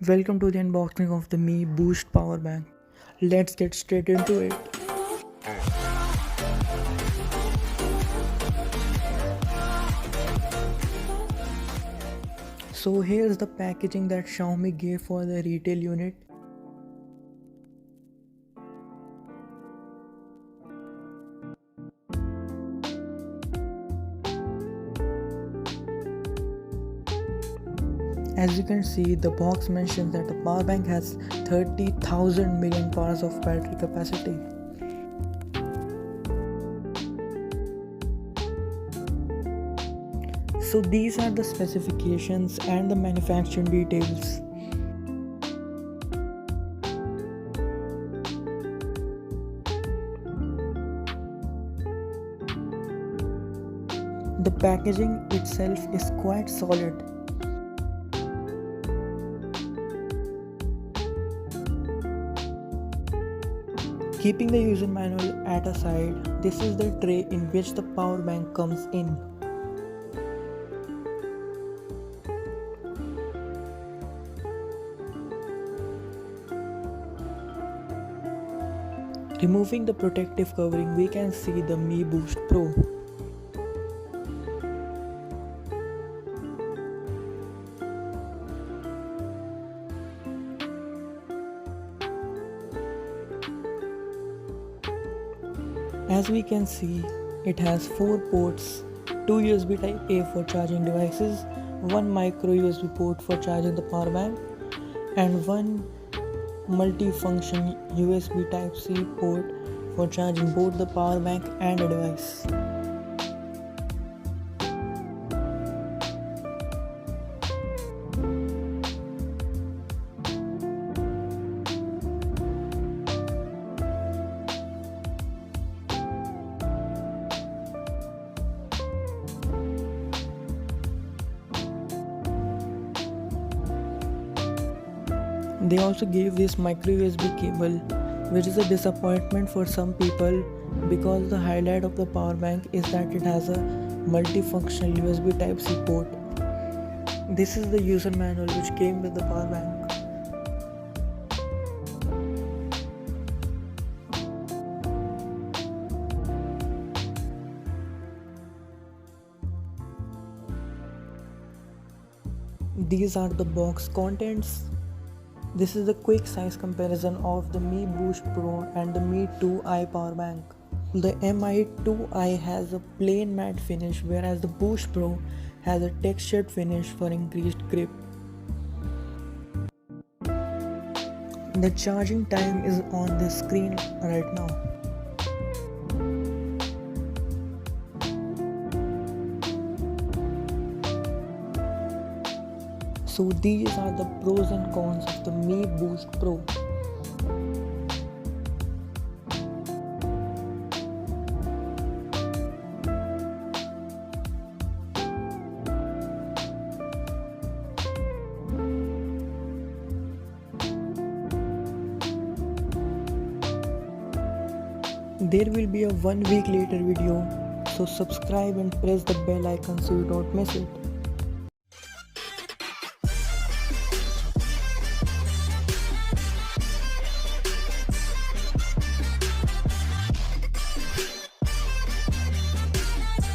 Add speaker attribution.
Speaker 1: Welcome to the unboxing of the Mi Boost power bank. Let's get straight into it. So here's the packaging that Xiaomi gave for the retail unit. As you can see, the box mentions that the power bank has 30,000 mAh of battery capacity. So these are the specifications and the manufacturing details. The packaging itself is quite solid. Keeping the user manual at a side, this is the tray in which the power bank comes in. Removing the protective covering, we can see the Mi Boost Pro. As we can see, it has 4 ports, 2 USB Type A for charging devices, 1 micro USB port for charging the power bank, and 1 multi-function USB Type C port for charging both the power bank and a device. They also gave this micro USB cable, which is a disappointment for some people because the highlight of the power bank is that it has a multifunctional USB Type C port. This is the user manual which came with the power bank. These are the box contents. This is the quick size comparison of the Mi Boost Pro and the Mi 2i power bank. The Mi 2i has a plain matte finish, whereas the Boost Pro has a textured finish for increased grip. The charging time is on the screen right now. So these are the pros and cons of the Mi Boost Pro. There will be a 1 week later video, so subscribe and press the bell icon so you don't miss it.